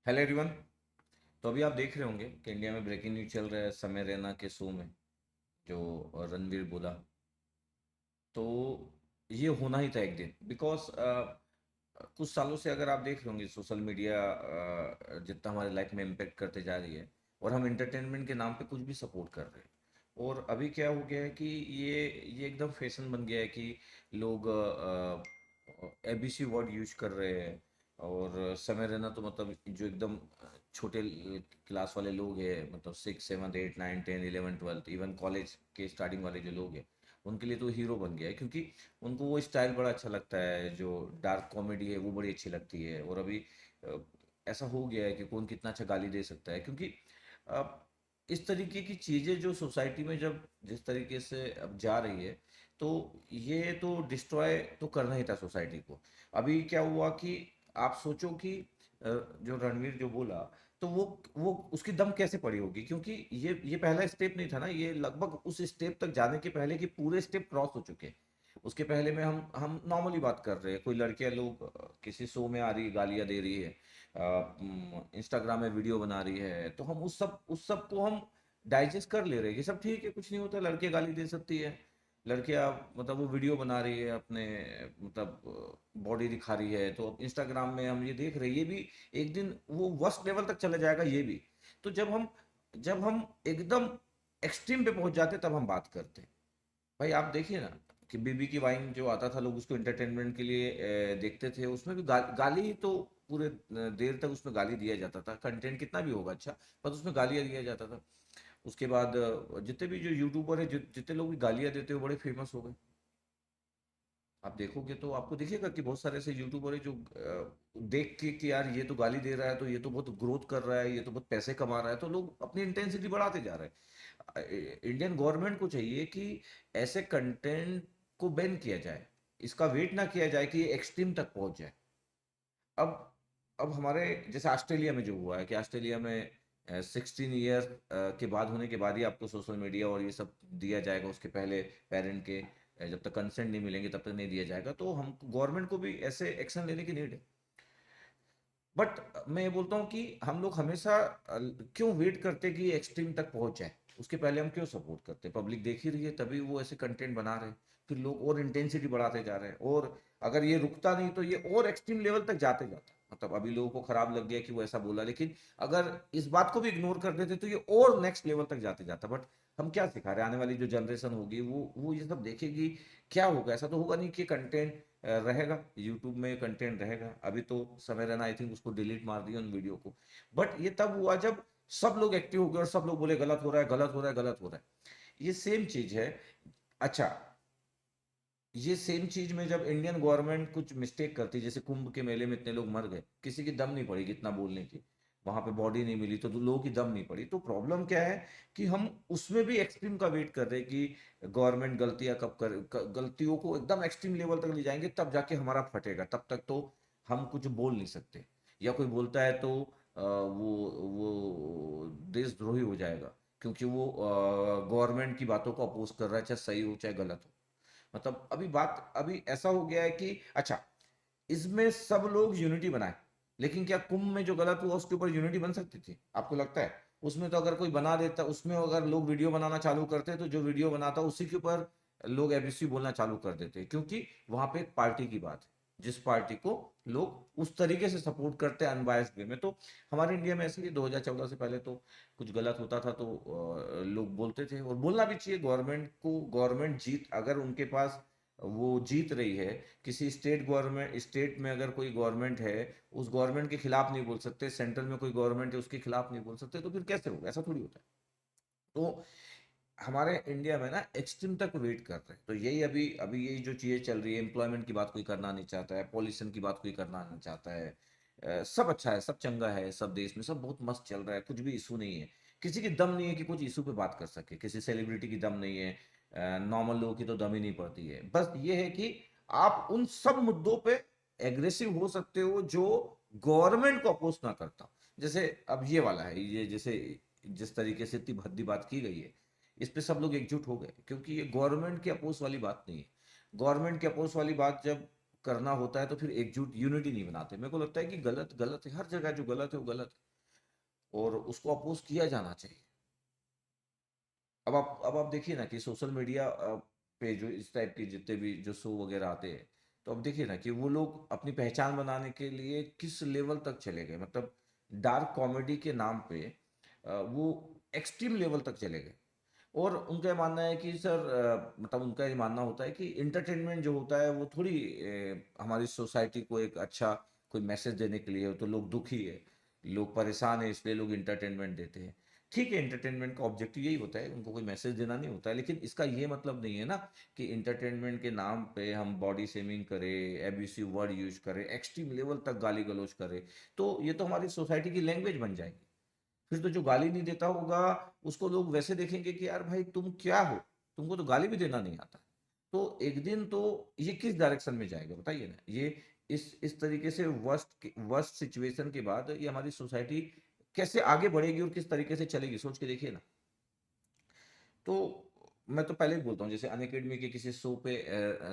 Hello everyone. तो अभी आप देख रहे होंगे कि इंडिया में ब्रेकिंग न्यूज चल रहा है समय रैना के शो में, जो रणवीर बोला। तो ये होना ही था एक दिन, बिकॉज कुछ सालों से अगर आप देख रहे होंगे सोशल मीडिया जितना हमारे लाइफ में इम्पेक्ट करते जा रही है, और हम इंटरटेनमेंट के नाम पे कुछ भी सपोर्ट कर रहे हैं। और अभी क्या हो गया है कि ये एकदम फैशन बन गया है कि लोग एबीसी वर्ड यूज कर रहे हैं। और समय रहना तो मतलब जो एकदम छोटे क्लास वाले लोग हैं, मतलब 6 7 8 9 10 11 12, इवन कॉलेज के स्टार्टिंग वाले जो लोग हैं, उनके लिए तो हीरो बन गया है, क्योंकि उनको वो स्टाइल बड़ा अच्छा लगता है। जो डार्क कॉमेडी है वो बड़ी अच्छी लगती है। और अभी अ, ऐसा हो गया है कि कौन कितना अच्छा गाली दे सकता है, क्योंकि अब इस तरीके की चीज़ें जो सोसाइटी में जब जिस तरीके से अब जा रही है, तो ये तो डिस्ट्रॉय तो करना ही था सोसाइटी को। अभी क्या हुआ कि आप सोचो कि जो रणवीर जो बोला, तो वो उसकी दम कैसे पड़ी होगी, क्योंकि ये पहला स्टेप नहीं था ना, ये लगभग उस स्टेप तक जाने के पहले के पूरे स्टेप क्रॉस हो चुके हैं। उसके पहले में हम नॉर्मली बात कर रहे हैं, कोई लड़कियां लोग किसी शो में आ रही है, गालियां दे रही है, इंस्टाग्राम में वीडियो बना रही है, तो हम उस सब को हम डाइजेस्ट कर ले रहे हैं कि सब ठीक है, कुछ नहीं होता, लड़कियां गाली दे सकती है। लड़कियां मतलब वो वीडियो बना रही है अपने, मतलब बॉडी दिखा रही है, तो अब इंस्टाग्राम में हम ये देख रहे हैं, ये भी एक दिन वो वर्स्ट लेवल तक चला जाएगा ये भी। तो जब हम एकदम एक्सट्रीम पे पहुंच जाते तब हम बात करते हैं। भाई आप देखिए ना कि बीबी की वाइन जो आता था, लोग उसको एंटरटेनमेंट के लिए देखते थे, उसमें भी गाली तो पूरे देर तक उसमें गाली दिया जाता था, कंटेंट कितना भी होगा अच्छा, पर उसमें गालियां दिया जाता था। उसके बाद जितने भी जो यूट्यूबर है, जितने लोग भी गालियां देते हैं वो बड़े फेमस हो गए। आप देखोगे तो आपको दिखेगा कि बहुत सारे ऐसे यूट्यूबर है जो देख के कि यार ये तो गाली दे रहा है, तो ये तो बहुत ग्रोथ कर रहा है, ये तो बहुत पैसे कमा रहा है, तो लोग अपनी इंटेंसिटी बढ़ाते जा रहे हैं। इंडियन गवर्नमेंट को चाहिए कि ऐसे कंटेंट को बैन किया जाए, इसका वेट ना किया जाए कि ये एक्सट्रीम तक पहुंच जाए। अब अब हमारे जैसे ऑस्ट्रेलिया में जो हुआ है कि ऑस्ट्रेलिया में 16 ईयर के बाद होने के बाद ही आपको सोशल मीडिया और ये सब दिया जाएगा, उसके पहले पेरेंट के जब तक कंसेंट नहीं मिलेंगे तब तक नहीं दिया जाएगा। तो हम गवर्नमेंट को भी ऐसे एक्शन लेने की नीड है। बट मैं ये बोलता हूँ कि हम लोग हमेशा क्यों वेट करते कि ये एक्सट्रीम तक पहुंच जाए, उसके पहले हम क्यों सपोर्ट करते? पब्लिक देख ही रही है तभी वो ऐसे कंटेंट बना रहे हैं, फिर लोग और इंटेंसिटी बढ़ाते जा रहे हैं, और अगर ये रुकता नहीं तो ये और एक्सट्रीम लेवल तक जाते जाता। मतलब अभी लोगों को खराब लग गया कि वो ऐसा बोला, लेकिन अगर इस बात को भी इग्नोर कर देते तो ये और नेक्स्ट लेवल तक जाते जाता। बट हम क्या सिखा रहे हैं? आने वाली जो जनरेशन होगी वो ये सब देखेगी, क्या होगा? ऐसा तो होगा नहीं कि कंटेंट रहेगा, यूट्यूब में कंटेंट रहेगा। अभी तो समय रहना आई थिंक उसको डिलीट मार दिया उन वीडियो को। बट ये तब हुआ जब सब लोग एक्टिव हो गए और सब लोग बोले गलत हो रहा है, गलत हो रहा है, गलत हो रहा है। ये सेम चीज है। अच्छा, ये सेम चीज में जब इंडियन गवर्नमेंट कुछ मिस्टेक करती, जैसे कुंभ के मेले में इतने लोग मर गए, किसी की दम नहीं पड़ी कितना बोलने की, वहां पे बॉडी नहीं मिली तो लोगों की दम नहीं पड़ी। तो प्रॉब्लम क्या है कि हम उसमें भी एक्सट्रीम का वेट कर रहे हैं कि गवर्नमेंट गलतियां कब गलतियों को एकदम एक्सट्रीम लेवल तक ले जाएंगे तब जाके हमारा फटेगा, तब तक तो हम कुछ बोल नहीं सकते। या कोई बोलता है तो वो देशद्रोही हो जाएगा, क्योंकि वो गवर्नमेंट की बातों को अपोज कर रहा है, चाहे सही हो चाहे गलत हो। मतलब अभी ऐसा हो गया है कि अच्छा, इसमें सब लोग यूनिटी बनाए, लेकिन क्या कुंभ में जो गलत हुआ उसके ऊपर यूनिटी बन सकती थी? आपको लगता है? उसमें तो अगर कोई बना देता, उसमें अगर लोग वीडियो बनाना चालू करते तो जो वीडियो बनाता उसी के ऊपर लोग एबीसी बोलना चालू कर देते, क्योंकि वहां पे एक पार्टी की बात है, जिस पार्टी को लोग उस तरीके से सपोर्ट करते हैं अनबायस्ड वे में। तो हमारे इंडिया में ऐसे ही 2014 से पहले तो कुछ गलत होता था तो लोग बोलते थे, और बोलना भी चाहिए गवर्नमेंट को। गवर्नमेंट जीत अगर उनके पास वो जीत रही है, किसी स्टेट में अगर कोई गवर्नमेंट है, उस गवर्नमेंट के खिलाफ नहीं बोल सकते, सेंट्रल में कोई गवर्नमेंट है उसके खिलाफ नहीं बोल सकते, तो फिर कैसे होगा? ऐसा थोड़ी होता है। तो हमारे इंडिया में ना एक्सट्रीम तक वेट कर रहे हैं। तो यही अभी अभी यही जो चीजें चल रही है, एम्प्लॉयमेंट की बात कोई करना नहीं चाहता है, पॉल्यूशन की बात कोई करना नहीं चाहता है, सब अच्छा है, सब चंगा है, सब देश में सब बहुत मस्त चल रहा है, कुछ भी इशू नहीं है। किसी की दम नहीं है कि कुछ इशू पे बात कर सके, किसी सेलिब्रिटी की दम नहीं है, नॉर्मल लोगों की तो दम ही नहीं पड़ती है। बस ये है कि आप उन सब मुद्दों पे एग्रेसिव हो सकते हो जो गवर्नमेंट को अपोज ना करता। जैसे अब ये वाला है, ये जैसे जिस तरीके से इतनी भद्दी बात की गई है, इस पे सब लोग एकजुट हो गए, क्योंकि ये गवर्नमेंट के अपोज वाली बात नहीं है। गवर्नमेंट के अपोज वाली बात जब करना होता है तो फिर एकजुट यूनिटी नहीं बनाते। मेरे को लगता है कि गलत गलत है, हर जगह जो गलत है वो गलत है और उसको अपोज किया जाना चाहिए। अब आप देखिए ना कि सोशल मीडिया पे जो इस टाइप के जितने भी जो शो वगैरह आते हैं, तो अब देखिए ना कि वो लोग अपनी पहचान बनाने के लिए किस लेवल तक चले गए। मतलब डार्क कॉमेडी के नाम पे वो एक्सट्रीम लेवल तक चले गए। और उनका ये मानना है कि सर मतलब उनका ये मानना होता है कि इंटरटेनमेंट जो होता है वो थोड़ी हमारी सोसाइटी को एक अच्छा कोई मैसेज देने के लिए हो। तो लोग दुखी है, लोग परेशान है, इसलिए लोग इंटरटेनमेंट देते हैं। ठीक है, एंटरटेनमेंट का ऑब्जेक्टिव यही होता है, उनको कोई मैसेज देना नहीं होता है, लेकिन इसका ये मतलब नहीं है ना कि इंटरटेनमेंट के नाम पे हम बॉडी शेमिंग करें, एब्यूसिव वर्ड यूज करें, एक्सट्रीम लेवल तक गाली गलौज करें। तो ये तो हमारी सोसाइटी की लैंग्वेज बन जाएगी। फिर तो जो गाली नहीं देता होगा उसको लोग वैसे देखेंगे कि यार भाई तुम क्या हो, तुमको तो गाली भी देना नहीं आता। तो एक दिन तो ये किस डायरेक्शन में जाएगा बताइए ना। ये इस तरीके से वर्स्ट सिचुएशन के बाद ये हमारी सोसाइटी कैसे आगे बढ़ेगी और किस तरीके से चलेगी, सोच के देखिए ना। तो मैं तो पहले ही बोलता हूँ, जैसे अनअकैडमी के किसी शो पे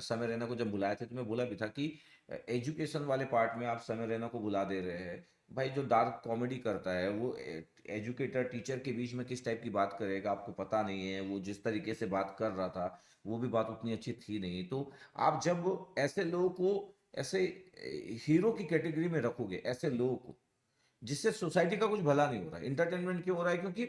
समय रैना को जब बुलाए थे तो मैं बोला भी था कि एजुकेशन वाले पार्ट में आप समय रैना को बुला दे रहे हैं। भाई जो डार्क कॉमेडी करता है वो एजुकेटर टीचर के बीच में किस टाइप की बात करेगा आपको पता नहीं है। वो जिस तरीके से बात कर रहा था वो भी बात उतनी अच्छी थी नहीं। तो आप जब ऐसे लोगों को ऐसे हीरो की कैटेगरी में रखोगे, ऐसे लोगों को जिससे सोसाइटी का कुछ भला नहीं हो रहा है, इंटरटेनमेंट क्यों हो रहा है, क्योंकि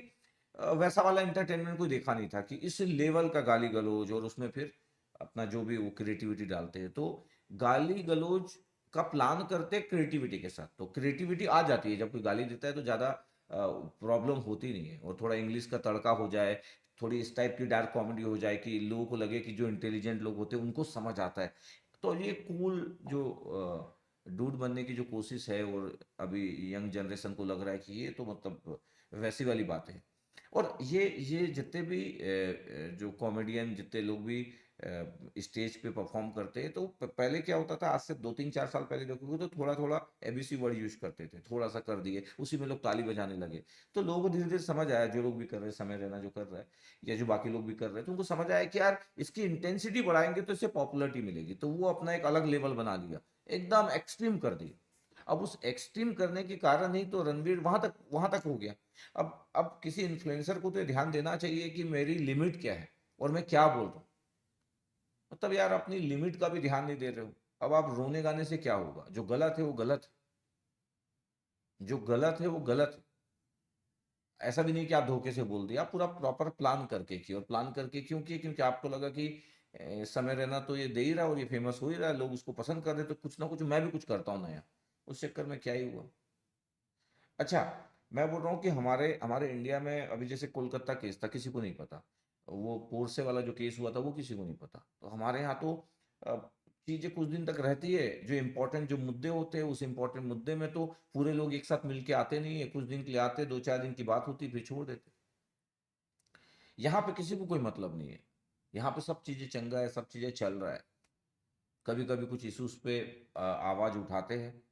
वैसा वाला एंटरटेनमेंट कोई देखा नहीं था कि इस लेवल का गाली गलौज और उसमें फिर अपना जो भी वो क्रिएटिविटी डालते हैं। तो गाली गलौज का प्लान करते हैं क्रिएटिविटी के साथ, तो क्रिएटिविटी आ जाती है जब कोई गाली देता है तो ज़्यादा प्रॉब्लम होती नहीं है। और थोड़ा इंग्लिश का तड़का हो जाए, थोड़ी इस टाइप की डार्क कॉमेडी हो जाए कि लोगों को लगे कि जो इंटेलिजेंट लोग होते हैं उनको समझ आता है, तो ये कूल जो डूड बनने की जो कोशिश है और अभी यंग जनरेशन को लग रहा है कि ये तो मतलब वैसी वाली बात है। और ये जितने भी जो कॉमेडियन जितने लोग भी स्टेज पे परफॉर्म करते हैं, तो पहले क्या होता था, आज से 2 3 4 साल पहले देखोगे तो थोड़ा थोड़ा एबीसी वर्ड यूज करते थे, थोड़ा सा कर दिए उसी में लोग ताली बजाने लगे। तो लोगों को धीरे धीरे समझ आया, जो लोग भी कर रहे हैं, समय रहना जो कर रहा है या जो बाकी लोग भी कर रहे हैं, तो उनको समझ आया कि यार इसकी इंटेंसिटी बढ़ाएंगे तो इससे पॉपुलरिटी मिलेगी। तो वो अपना एक अलग लेवल बना लिया, एकदम एक्सट्रीम कर दिया। अब उस एक्सट्रीम करने के कारण ही तो रणवीर वहां तक हो गया। अब किसी इन्फ्लुएंसर को तो ये ध्यान देना चाहिए कि मेरी लिमिट क्या है और मैं क्या बोल रहा हूँ। मतलब यार अपनी लिमिट का भी ध्यान नहीं दे रहे हो। अब आप रोने गाने से क्या होगा, जो गलत है वो गलत है, जो गलत है वो गलत है। ऐसा भी नहीं कि आप धोखे से बोल दिया, आप पूरा प्रॉपर प्लान करके किया। और प्लान करके क्यों किया, क्योंकि आपको लगा कि समय रहना तो ये दे ही रहा है और ये फेमस हो ही रहा है, लोग उसको पसंद कर रहे हैं, तो कुछ ना कुछ मैं भी कुछ करता हूँ नया। उस चक्कर में क्या ही हुआ। अच्छा, मैं बोल रहा हूँ कि हमारे हमारे इंडिया में अभी जैसे कोलकाता केस था, किसी को नहीं पता। वो पोरसे वाला जो केस हुआ था वो किसी को नहीं पता। तो हमारे यहाँ तो अ, चीजें कुछ दिन तक रहती है, जो इम्पोर्टेंट जो मुद्दे होते हैं उस इम्पोर्टेंट मुद्दे में तो पूरे लोग एक साथ मिलके आते नहीं है, कुछ दिन के लिए आते, 2 4 दिन की बात होती फिर छोड़ देते। यहाँ पे किसी को कोई मतलब नहीं है। यहाँ पे सब चीजें चंगा है, सब चीजें चल रहा है। कभी कभी कुछ इश्यूज पे आवाज उठाते हैं।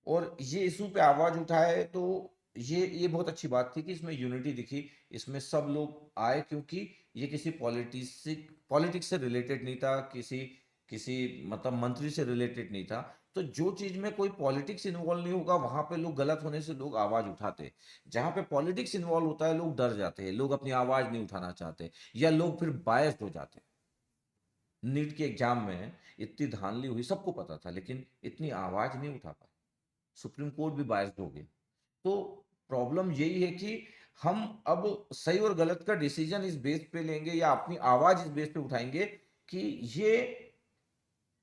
और ये इशू पे आवाज उठाए तो ये बहुत अच्छी बात थी कि इसमें यूनिटी दिखी। इसमें सब लोग आए क्योंकि ये किसी पॉलिटिक्स से रिलेटेड नहीं था, किसी किसी मतलब मंत्री से रिलेटेड नहीं था। तो जो चीज में कोई पॉलिटिक्स इन्वॉल्व नहीं होगा वहां पे लोग गलत होने से लोग आवाज उठाते। जहां पे पॉलिटिक्स इन्वॉल्व होता है लोग डर जाते हैं, लोग अपनी आवाज नहीं उठाना चाहते, या लोग फिर बायस्ड हो जाते हैं। नीट के एग्जाम में इतनी धांधली हुई, सबको पता था, लेकिन इतनी आवाज नहीं उठा पाए। सुप्रीम कोर्ट भी बायस्ड हो गया। तो प्रॉब्लम यही है कि हम अब सही और गलत का डिसीजन इस बेस पे लेंगे या अपनी आवाज इस बेस पे उठाएंगे कि ये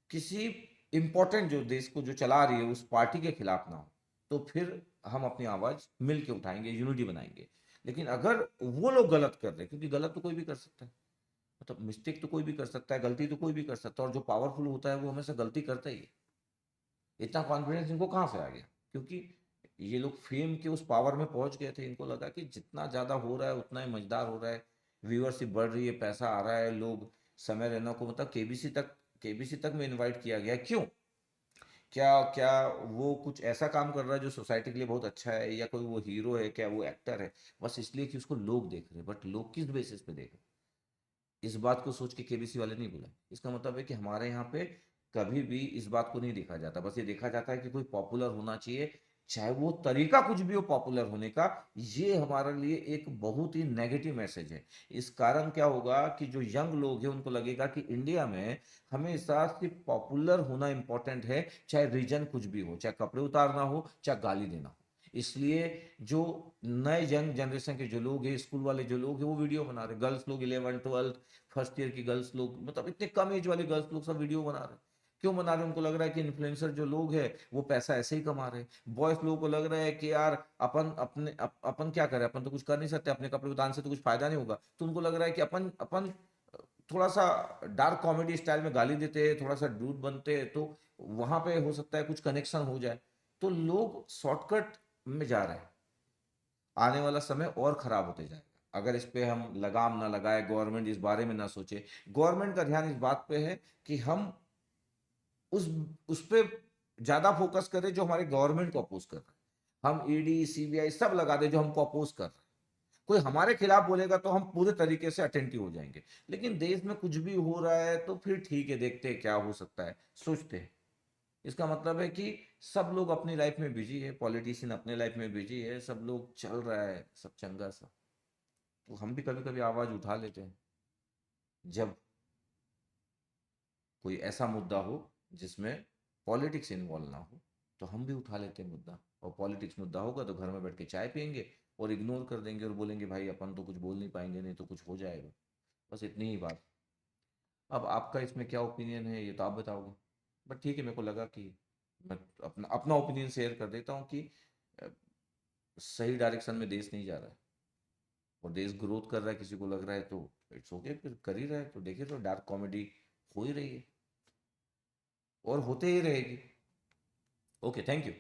किसी इंपॉर्टेंट जो देश को जो चला रही है उस पार्टी के खिलाफ ना हो। तो फिर हम अपनी आवाज मिल के उठाएंगे, यूनिटी बनाएंगे। लेकिन अगर वो लोग गलत कर रहे हैं, क्योंकि गलत तो कोई भी कर सकता है, मतलब मिस्टेक तो कोई भी कर सकता है, गलती तो कोई भी कर सकता है, और जो पावरफुल होता है वो हमेशा गलती करता ही है। इतना कॉन्फिडेंस इनको कहाँ से आ गया, क्योंकि ये लोग फेम के उस पावर में पहुंच गए थे। इनको लगा कि जितना ज्यादा हो रहा है उतना ही मजेदार हो रहा है, व्यूअरशिप बढ़ रही है, पैसा आ रहा है। लोग समय रैना को मतलब केबीसी तक में इनवाइट किया गया, क्यों? क्या क्या वो कुछ ऐसा काम कर रहा है जो सोसाइटी के लिए बहुत अच्छा है, या कोई वो हीरो है, क्या वो एक्टर है? बस इसलिए कि उसको लोग देख रहे हैं। बट लोग किस बेसिस पे देख रहे हैं, इस बात को सोच के केबीसी वाले नहीं बुलाए। इसका मतलब है कि हमारे यहाँ पे कभी भी इस बात को नहीं देखा जाता, बस ये देखा जाता है कि कोई पॉपुलर होना चाहिए, चाहे वो तरीका कुछ भी हो पॉपुलर होने का। ये हमारे लिए एक बहुत ही नेगेटिव मैसेज है। इस कारण क्या होगा कि जो यंग लोग हैं उनको लगेगा कि इंडिया में हमेशा सिर्फ पॉपुलर होना इंपॉर्टेंट है, चाहे रीजन कुछ भी हो, चाहे कपड़े उतारना हो, चाहे गाली देना हो। इसलिए जो नए यंग जनरेशन के जो लोग हैं, स्कूल वाले जो लोग हैं, वो वीडियो बना रहे हैं। गर्ल्स लोग 11 12 फर्स्ट ईयर की गर्ल्स लोग, मतलब इतने कम एज वाले गर्ल्स लोग सब वीडियो बना रहे हैं। क्यों बना रहे हैं? उनको लग रहा है कि इन्फ्लुएंसर जो लोग हैं वो पैसा ऐसे ही कमा रहे हैं। बॉयज लोगों को लग रहा है कि यार अपन क्या करें, अपन तो कुछ कर नहीं सकते, अपने कपड़े उतारने से तो कुछ फायदा नहीं होगा। तो उनको लग रहा है कि अपन अपन थोड़ा सा डार्क कॉमेडी स्टाइल में गाली देते हैं, थोड़ा सा डूड बनते हैं, तो वहां पे हो सकता है कुछ कनेक्शन हो जाए। तो लोग शॉर्टकट में जा रहे हैं। आने वाला समय और खराब होते जाएगा अगर इस पे हम लगाम ना लगाए, गवर्नमेंट इस बारे में ना सोचे। गवर्नमेंट का ध्यान इस बात पे है कि हम उस उस पे ज्यादा फोकस करें जो हमारे गवर्नमेंट को अपोज कर रहे हैं। हम ईडी सीबीआई सब लगा दे जो हमको अपोज कर रहे हैं। कोई हमारे खिलाफ बोलेगा तो हम पूरे तरीके से अटेंटिव हो जाएंगे। लेकिन देश में कुछ भी हो रहा है तो फिर ठीक है, देखते हैं क्या हो सकता है, सोचते हैं। इसका मतलब है कि सब लोग अपनी लाइफ में बिजी है, पॉलिटिशियन अपने लाइफ में बिजी है, सब लोग चल रहा है सब चंगा सा। तो हम भी कभी कभी आवाज उठा लेते हैं जब कोई ऐसा मुद्दा हो जिसमें पॉलिटिक्स इन्वॉल्व ना हो, तो हम भी उठा लेते हैं मुद्दा। और पॉलिटिक्स मुद्दा होगा तो घर में बैठ के चाय पियेंगे और इग्नोर कर देंगे और बोलेंगे भाई अपन तो कुछ बोल नहीं पाएंगे, नहीं तो कुछ हो जाएगा। बस इतनी ही बात। अब आपका इसमें क्या ओपिनियन है ये तो आप बताओगे। बट ठीक है, मेरे को लगा कि मैं अपना अपना ओपिनियन शेयर कर देता हूँ कि अ, सही डायरेक्शन में देश नहीं जा रहा है और देश ग्रोथ कर रहा है। किसी को लग रहा है तो इट्स ओके, फिर कर ही रहा है तो देखिए, तो डार्क कॉमेडी हो ही रही है और होते ही रहेगी। Okay, thank you.